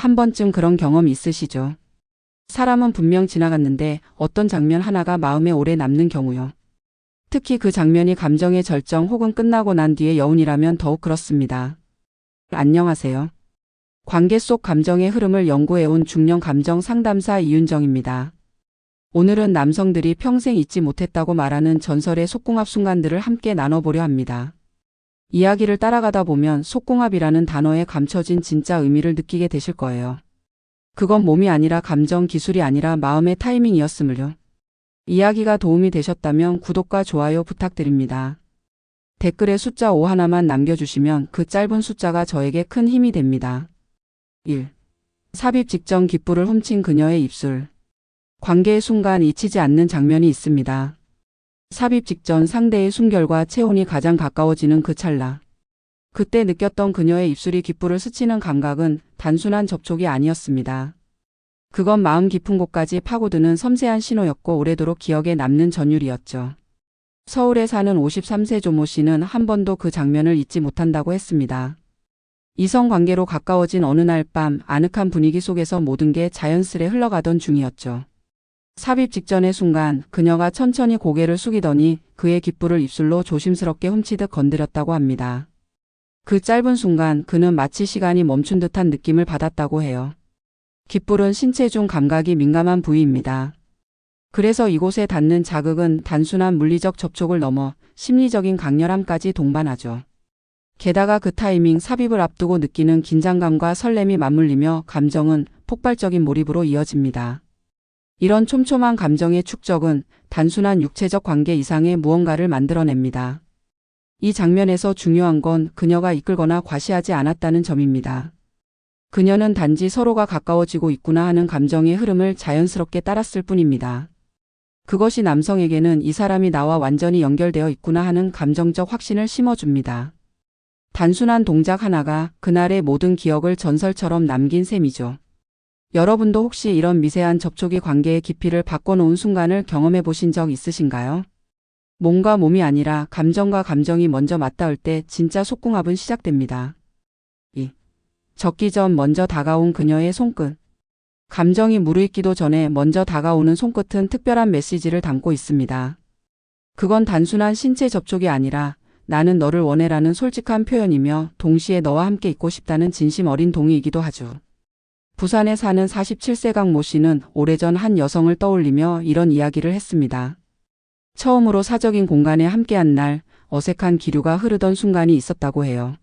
한 번쯤 그런 경험 있으시죠? 사람은 분명 지나갔는데 어떤 장면 하나가 마음에 오래 남는 경우요. 특히 그 장면이 감정의 절정 혹은 끝나고 난 뒤의 여운이라면 더욱 그렇습니다. 안녕하세요. 관계 속 감정의 흐름을 연구해온 중년 감정 상담사 이윤정입니다. 오늘은 남성들이 평생 잊지 못했다고 말하는 전설의 속궁합 순간들을 함께 나눠보려 합니다. 이야기를 따라가다 보면 속궁합이라는 단어에 감춰진 진짜 의미를 느끼게 되실 거예요. 그건 몸이 아니라 감정, 기술이 아니라 마음의 타이밍이었음을요. 이야기가 도움이 되셨다면 구독과 좋아요 부탁드립니다. 댓글에 숫자 5 하나만 남겨주시면 그 짧은 숫자가 저에게 큰 힘이 됩니다. 1. 삽입 직전 귓불을 훔친 그녀의 입술. 관계의 순간 잊히지 않는 장면이 있습니다. 삽입 직전 상대의 숨결과 체온이 가장 가까워지는 그 찰나. 그때 느꼈던 그녀의 입술이 귓불을 스치는 감각은 단순한 접촉이 아니었습니다. 그건 마음 깊은 곳까지 파고드는 섬세한 신호였고 오래도록 기억에 남는 전율이었죠. 서울에 사는 53세 조모 씨는 한 번도 그 장면을 잊지 못한다고 했습니다. 이성관계로 가까워진 어느 날 밤 아늑한 분위기 속에서 모든 게 자연스레 흘러가던 중이었죠. 삽입 직전의 순간 그녀가 천천히 고개를 숙이더니 그의 귓불을 입술로 조심스럽게 훔치듯 건드렸다고 합니다. 그 짧은 순간 그는 마치 시간이 멈춘 듯한 느낌을 받았다고 해요. 귓불은 신체 중 감각이 민감한 부위입니다. 그래서 이곳에 닿는 자극은 단순한 물리적 접촉을 넘어 심리적인 강렬함까지 동반하죠. 게다가 그 타이밍 삽입을 앞두고 느끼는 긴장감과 설렘이 맞물리며 감정은 폭발적인 몰입으로 이어집니다. 이런 촘촘한 감정의 축적은 단순한 육체적 관계 이상의 무언가를 만들어냅니다. 이 장면에서 중요한 건 그녀가 이끌거나 과시하지 않았다는 점입니다. 그녀는 단지 서로가 가까워지고 있구나 하는 감정의 흐름을 자연스럽게 따랐을 뿐입니다. 그것이 남성에게는 이 사람이 나와 완전히 연결되어 있구나 하는 감정적 확신을 심어줍니다. 단순한 동작 하나가 그날의 모든 기억을 전설처럼 남긴 셈이죠. 여러분도 혹시 이런 미세한 접촉이 관계의 깊이를 바꿔놓은 순간을 경험해 보신 적 있으신가요? 몸과 몸이 아니라 감정과 감정이 먼저 맞닿을 때 진짜 속궁합은 시작됩니다. 2. 적기 전 먼저 다가온 그녀의 손끝. 감정이 무르익기도 전에 먼저 다가오는 손끝은 특별한 메시지를 담고 있습니다. 그건 단순한 신체 접촉이 아니라 나는 너를 원해라는 솔직한 표현이며 동시에 너와 함께 있고 싶다는 진심 어린 동의이기도 하죠. 부산에 사는 47세 강 모 씨는 오래전 한 여성을 떠올리며 이런 이야기를 했습니다. 처음으로 사적인 공간에 함께한 날 어색한 기류가 흐르던 순간이 있었다고 해요.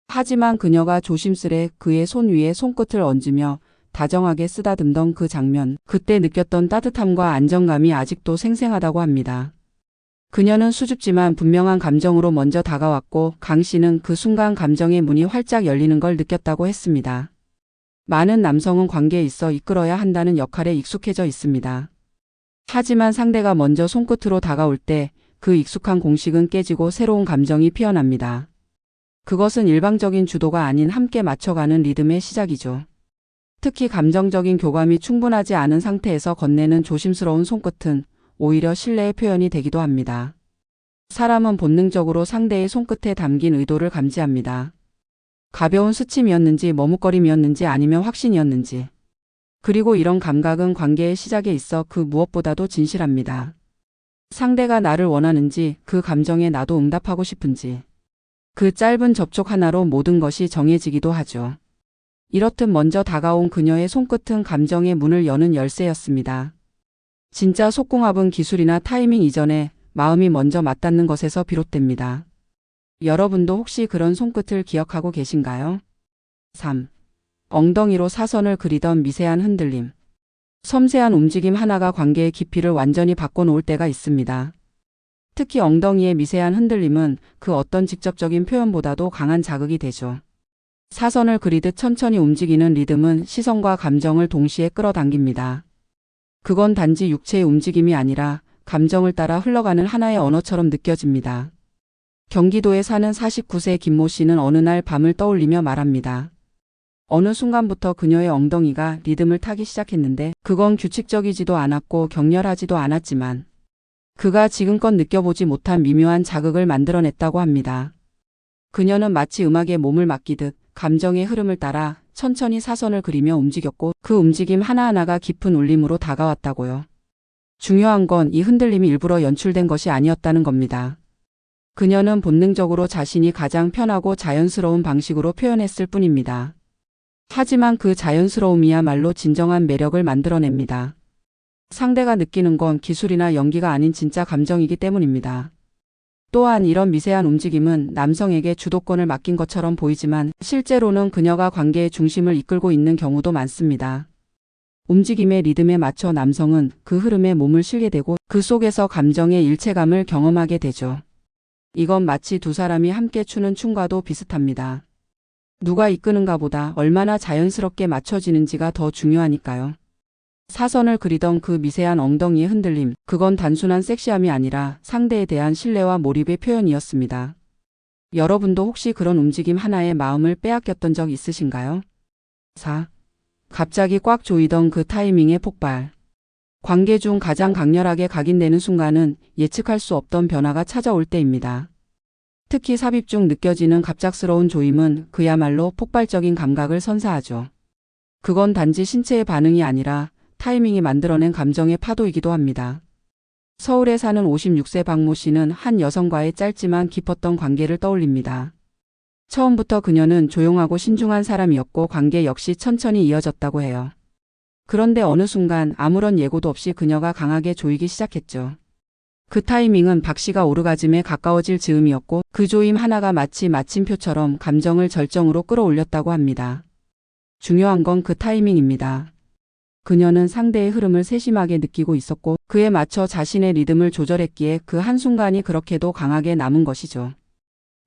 하지만 그녀가 조심스레 그의 손 위에 손끝을 얹으며 다정하게 쓰다듬던 그 장면, 그때 느꼈던 따뜻함과 안정감이 아직도 생생하다고 합니다. 그녀는 수줍지만 분명한 감정으로 먼저 다가왔고 강 씨는 그 순간 감정의 문이 활짝 열리는 걸 느꼈다고 했습니다. 많은 남성은 관계에 있어 이끌어야 한다는 역할에 익숙해져 있습니다. 하지만 상대가 먼저 손끝으로 다가올 때 그 익숙한 공식은 깨지고 새로운 감정이 피어납니다. 그것은 일방적인 주도가 아닌 함께 맞춰가는 리듬의 시작이죠. 특히 감정적인 교감이 충분하지 않은 상태에서 건네는 조심스러운 손끝은 오히려 신뢰의 표현이 되기도 합니다. 사람은 본능적으로 상대의 손끝에 담긴 의도를 감지합니다. 가벼운 스침이었는지 머뭇거림이었는지 아니면 확신이었는지. 그리고 이런 감각은 관계의 시작에 있어 그 무엇보다도 진실합니다. 상대가 나를 원하는지, 그 감정에 나도 응답하고 싶은지. 그 짧은 접촉 하나로 모든 것이 정해지기도 하죠. 이렇듯 먼저 다가온 그녀의 손끝은 감정의 문을 여는 열쇠였습니다. 진짜 속궁합은 기술이나 타이밍 이전에 마음이 먼저 맞닿는 것에서 비롯됩니다. 여러분도 혹시 그런 손끝을 기억하고 계신가요? 3. 엉덩이로 사선을 그리던 미세한 흔들림. 섬세한 움직임 하나가 관계의 깊이를 완전히 바꿔놓을 때가 있습니다. 특히 엉덩이의 미세한 흔들림은 그 어떤 직접적인 표현보다도 강한 자극이 되죠. 사선을 그리듯 천천히 움직이는 리듬은 시선과 감정을 동시에 끌어당깁니다. 그건 단지 육체의 움직임이 아니라 감정을 따라 흘러가는 하나의 언어처럼 느껴집니다. 경기도에 사는 49세 김모 씨는 어느 날 밤을 떠올리며 말합니다. 어느 순간부터 그녀의 엉덩이가 리듬을 타기 시작했는데 그건 규칙적이지도 않았고 격렬하지도 않았지만 그가 지금껏 느껴보지 못한 미묘한 자극을 만들어냈다고 합니다. 그녀는 마치 음악에 몸을 맡기듯 감정의 흐름을 따라 천천히 사선을 그리며 움직였고 그 움직임 하나하나가 깊은 울림으로 다가왔다고요. 중요한 건 이 흔들림이 일부러 연출된 것이 아니었다는 겁니다. 그녀는 본능적으로 자신이 가장 편하고 자연스러운 방식으로 표현했을 뿐입니다. 하지만 그 자연스러움이야말로 진정한 매력을 만들어냅니다. 상대가 느끼는 건 기술이나 연기가 아닌 진짜 감정이기 때문입니다. 또한 이런 미세한 움직임은 남성에게 주도권을 맡긴 것처럼 보이지만 실제로는 그녀가 관계의 중심을 이끌고 있는 경우도 많습니다. 움직임의 리듬에 맞춰 남성은 그 흐름에 몸을 실게 되고 그 속에서 감정의 일체감을 경험하게 되죠. 이건 마치 두 사람이 함께 추는 춤과도 비슷합니다. 누가 이끄는가 보다 얼마나 자연스럽게 맞춰지는지가 더 중요하니까요. 사선을 그리던 그 미세한 엉덩이의 흔들림, 그건 단순한 섹시함이 아니라 상대에 대한 신뢰와 몰입의 표현이었습니다. 여러분도 혹시 그런 움직임 하나에 마음을 빼앗겼던 적 있으신가요? 4. 갑자기 꽉 조이던 그 타이밍의 폭발. 관계 중 가장 강렬하게 각인되는 순간은 예측할 수 없던 변화가 찾아올 때입니다. 특히 삽입 중 느껴지는 갑작스러운 조임은 그야말로 폭발적인 감각을 선사하죠. 그건 단지 신체의 반응이 아니라 타이밍이 만들어낸 감정의 파도이기도 합니다. 서울에 사는 56세 박모 씨는 한 여성과의 짧지만 깊었던 관계를 떠올립니다. 처음부터 그녀는 조용하고 신중한 사람이었고 관계 역시 천천히 이어졌다고 해요. 그런데 어느 순간 아무런 예고도 없이 그녀가 강하게 조이기 시작했죠. 그 타이밍은 박 씨가 오르가즘에 가까워질 즈음이었고 그 조임 하나가 마치 마침표처럼 감정을 절정으로 끌어올렸다고 합니다. 중요한 건 그 타이밍입니다. 그녀는 상대의 흐름을 세심하게 느끼고 있었고 그에 맞춰 자신의 리듬을 조절했기에 그 한순간이 그렇게도 강하게 남은 것이죠.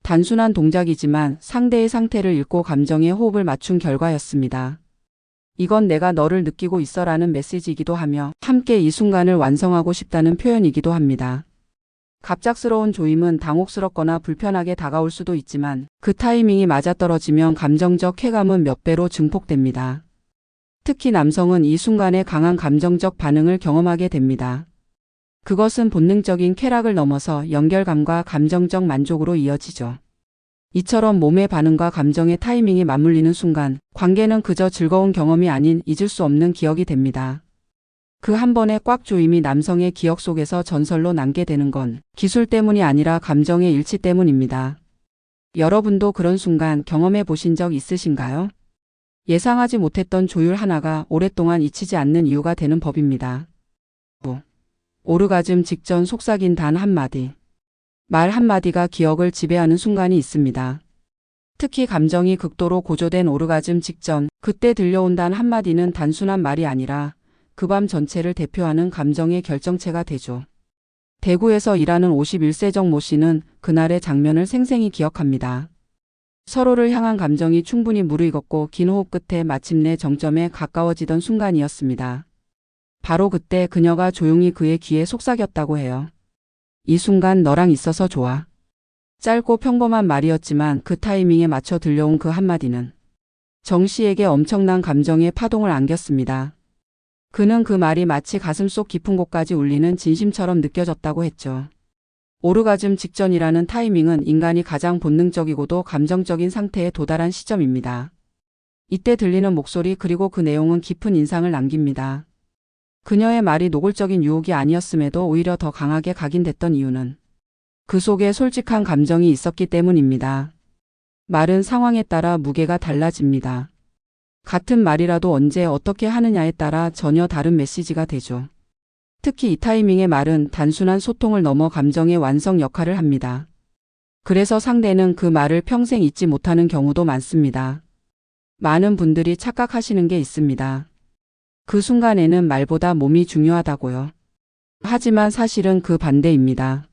단순한 동작이지만 상대의 상태를 읽고 감정의 호흡을 맞춘 결과였습니다. 이건 내가 너를 느끼고 있어라는 메시지이기도 하며 함께 이 순간을 완성하고 싶다는 표현이기도 합니다. 갑작스러운 조임은 당혹스럽거나 불편하게 다가올 수도 있지만 그 타이밍이 맞아떨어지면 감정적 쾌감은 몇 배로 증폭됩니다. 특히 남성은 이 순간에 강한 감정적 반응을 경험하게 됩니다. 그것은 본능적인 쾌락을 넘어서 연결감과 감정적 만족으로 이어지죠. 이처럼 몸의 반응과 감정의 타이밍이 맞물리는 순간 관계는 그저 즐거운 경험이 아닌 잊을 수 없는 기억이 됩니다. 그 한 번의 꽉 조임이 남성의 기억 속에서 전설로 남게 되는 건 기술 때문이 아니라 감정의 일치 때문입니다. 여러분도 그런 순간 경험해 보신 적 있으신가요? 예상하지 못했던 조율 하나가 오랫동안 잊히지 않는 이유가 되는 법입니다. 오르가즘 직전 속삭인 단 한마디. 말 한마디가 기억을 지배하는 순간이 있습니다. 특히 감정이 극도로 고조된 오르가즘 직전, 그때 들려온 단 한마디는 단순한 말이 아니라 그 밤 전체를 대표하는 감정의 결정체가 되죠. 대구에서 일하는 51세 정모 씨는 그날의 장면을 생생히 기억합니다. 서로를 향한 감정이 충분히 무르익었고 긴 호흡 끝에 마침내 정점에 가까워지던 순간이었습니다. 바로 그때 그녀가 조용히 그의 귀에 속삭였다고 해요. 이 순간 너랑 있어서 좋아. 짧고 평범한 말이었지만 그 타이밍에 맞춰 들려온 그 한마디는 정 씨에게 엄청난 감정의 파동을 안겼습니다. 그는 그 말이 마치 가슴속 깊은 곳까지 울리는 진심처럼 느껴졌다고 했죠. 오르가즘 직전이라는 타이밍은 인간이 가장 본능적이고도 감정적인 상태에 도달한 시점입니다. 이때 들리는 목소리 그리고 그 내용은 깊은 인상을 남깁니다. 그녀의 말이 노골적인 유혹이 아니었음에도 오히려 더 강하게 각인됐던 이유는 그 속에 솔직한 감정이 있었기 때문입니다. 말은 상황에 따라 무게가 달라집니다. 같은 말이라도 언제 어떻게 하느냐에 따라 전혀 다른 메시지가 되죠. 특히 이 타이밍의 말은 단순한 소통을 넘어 감정의 완성 역할을 합니다. 그래서 상대는 그 말을 평생 잊지 못하는 경우도 많습니다. 많은 분들이 착각하시는 게 있습니다. 그 순간에는 말보다 몸이 중요하다고요. 하지만 사실은 그 반대입니다.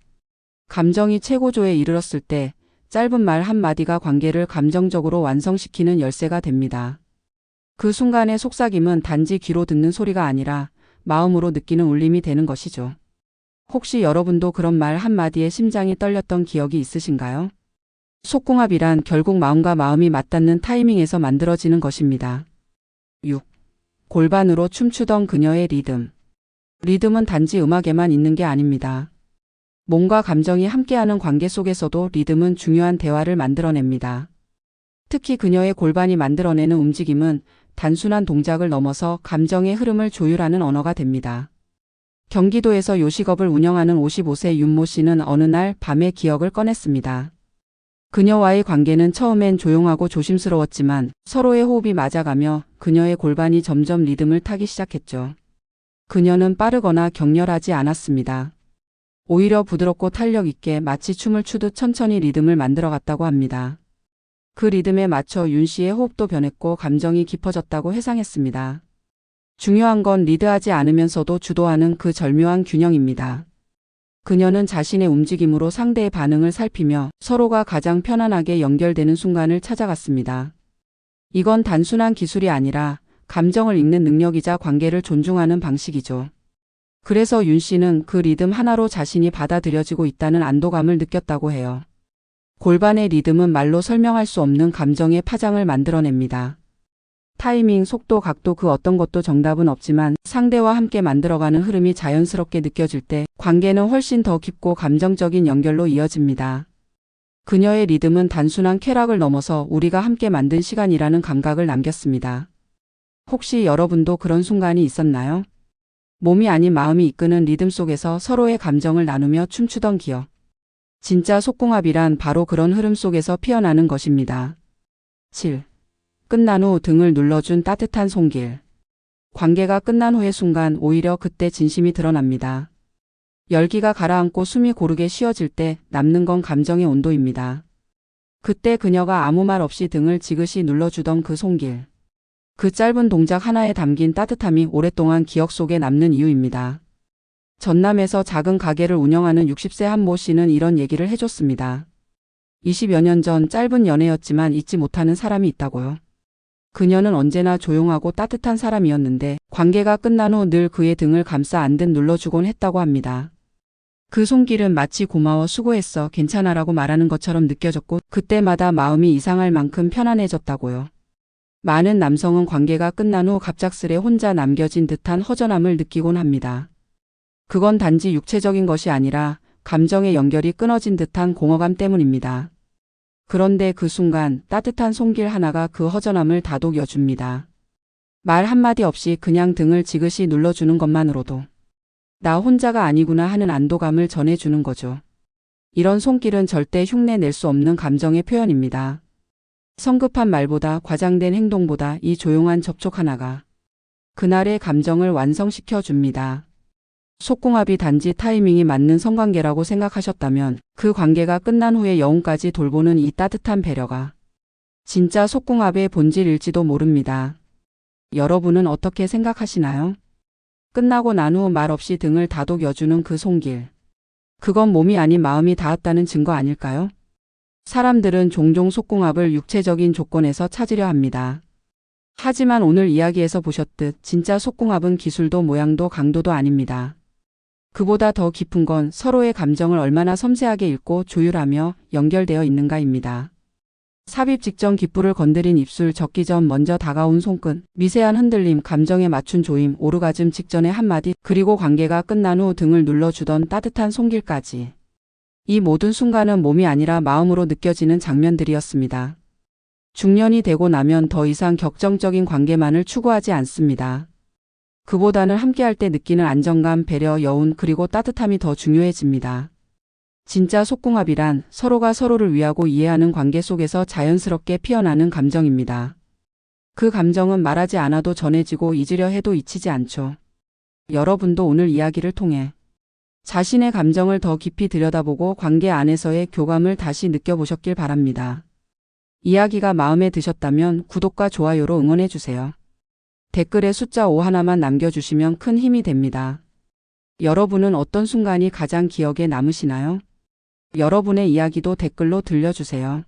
감정이 최고조에 이르렀을 때 짧은 말 한마디가 관계를 감정적으로 완성시키는 열쇠가 됩니다. 그 순간의 속삭임은 단지 귀로 듣는 소리가 아니라 마음으로 느끼는 울림이 되는 것이죠. 혹시 여러분도 그런 말 한마디에 심장이 떨렸던 기억이 있으신가요? 속궁합이란 결국 마음과 마음이 맞닿는 타이밍에서 만들어지는 것입니다. 6. 골반으로 춤추던 그녀의 리듬. 리듬은 단지 음악에만 있는 게 아닙니다. 몸과 감정이 함께하는 관계 속에서도 리듬은 중요한 대화를 만들어냅니다. 특히 그녀의 골반이 만들어내는 움직임은 단순한 동작을 넘어서 감정의 흐름을 조율하는 언어가 됩니다. 경기도에서 요식업을 운영하는 55세 윤모 씨는 어느 날 밤에 기억을 꺼냈습니다. 그녀와의 관계는 처음엔 조용하고 조심스러웠지만 서로의 호흡이 맞아가며 그녀의 골반이 점점 리듬을 타기 시작했죠. 그녀는 빠르거나 격렬하지 않았습니다. 오히려 부드럽고 탄력 있게 마치 춤을 추듯 천천히 리듬을 만들어갔다고 합니다. 그 리듬에 맞춰 윤 씨의 호흡도 변했고 감정이 깊어졌다고 회상했습니다. 중요한 건 리드하지 않으면서도 주도하는 그 절묘한 균형입니다. 그녀는 자신의 움직임으로 상대의 반응을 살피며 서로가 가장 편안하게 연결되는 순간을 찾아갔습니다. 이건 단순한 기술이 아니라 감정을 읽는 능력이자 관계를 존중하는 방식이죠. 그래서 윤 씨는 그 리듬 하나로 자신이 받아들여지고 있다는 안도감을 느꼈다고 해요. 골반의 리듬은 말로 설명할 수 없는 감정의 파장을 만들어냅니다. 타이밍, 속도, 각도 그 어떤 것도 정답은 없지만 상대와 함께 만들어가는 흐름이 자연스럽게 느껴질 때 관계는 훨씬 더 깊고 감정적인 연결로 이어집니다. 그녀의 리듬은 단순한 쾌락을 넘어서 우리가 함께 만든 시간이라는 감각을 남겼습니다. 혹시 여러분도 그런 순간이 있었나요? 몸이 아닌 마음이 이끄는 리듬 속에서 서로의 감정을 나누며 춤추던 기억. 진짜 속궁합이란 바로 그런 흐름 속에서 피어나는 것입니다. 7. 끝난 후 등을 눌러준 따뜻한 손길. 관계가 끝난 후의 순간 오히려 그때 진심이 드러납니다. 열기가 가라앉고 숨이 고르게 쉬어질 때 남는 건 감정의 온도입니다. 그때 그녀가 아무 말 없이 등을 지그시 눌러주던 그 손길. 그 짧은 동작 하나에 담긴 따뜻함이 오랫동안 기억 속에 남는 이유입니다. 전남에서 작은 가게를 운영하는 60세 한 모 씨는 이런 얘기를 해줬습니다. 20여 년 전 짧은 연애였지만 잊지 못하는 사람이 있다고요. 그녀는 언제나 조용하고 따뜻한 사람이었는데 관계가 끝난 후 늘 그의 등을 감싸 안듯 눌러주곤 했다고 합니다. 그 손길은 마치 고마워, 수고했어, 괜찮아라고 말하는 것처럼 느껴졌고 그때마다 마음이 이상할 만큼 편안해졌다고요. 많은 남성은 관계가 끝난 후 갑작스레 혼자 남겨진 듯한 허전함을 느끼곤 합니다. 그건 단지 육체적인 것이 아니라 감정의 연결이 끊어진 듯한 공허감 때문입니다. 그런데 그 순간 따뜻한 손길 하나가 그 허전함을 다독여줍니다. 말 한마디 없이 그냥 등을 지그시 눌러주는 것만으로도 나 혼자가 아니구나 하는 안도감을 전해주는 거죠. 이런 손길은 절대 흉내 낼 수 없는 감정의 표현입니다. 성급한 말보다 과장된 행동보다 이 조용한 접촉 하나가 그날의 감정을 완성시켜 줍니다. 속궁합이 단지 타이밍이 맞는 성관계라고 생각하셨다면 그 관계가 끝난 후에 영혼까지 돌보는 이 따뜻한 배려가 진짜 속궁합의 본질일지도 모릅니다. 여러분은 어떻게 생각하시나요? 끝나고 난 후 말없이 등을 다독여주는 그 손길. 그건 몸이 아닌 마음이 닿았다는 증거 아닐까요? 사람들은 종종 속궁합을 육체적인 조건에서 찾으려 합니다. 하지만 오늘 이야기에서 보셨듯 진짜 속궁합은 기술도 모양도 강도도 아닙니다. 그보다 더 깊은 건 서로의 감정을 얼마나 섬세하게 읽고 조율하며 연결되어 있는가입니다. 삽입 직전 귓불을 건드린 입술, 적기 전 먼저 다가온 손끝, 미세한 흔들림, 감정에 맞춘 조임, 오르가즘 직전의 한마디, 그리고 관계가 끝난 후 등을 눌러주던 따뜻한 손길까지. 이 모든 순간은 몸이 아니라 마음으로 느껴지는 장면들이었습니다. 중년이 되고 나면 더 이상 격정적인 관계만을 추구하지 않습니다. 그보다는 함께할 때 느끼는 안정감, 배려, 여운, 그리고 따뜻함이 더 중요해집니다. 진짜 속궁합이란 서로가 서로를 위하고 이해하는 관계 속에서 자연스럽게 피어나는 감정입니다. 그 감정은 말하지 않아도 전해지고 잊으려 해도 잊히지 않죠. 여러분도 오늘 이야기를 통해 자신의 감정을 더 깊이 들여다보고 관계 안에서의 교감을 다시 느껴보셨길 바랍니다. 이야기가 마음에 드셨다면 구독과 좋아요로 응원해주세요. 댓글에 숫자 5 하나만 남겨주시면 큰 힘이 됩니다. 여러분은 어떤 순간이 가장 기억에 남으시나요? 여러분의 이야기도 댓글로 들려주세요.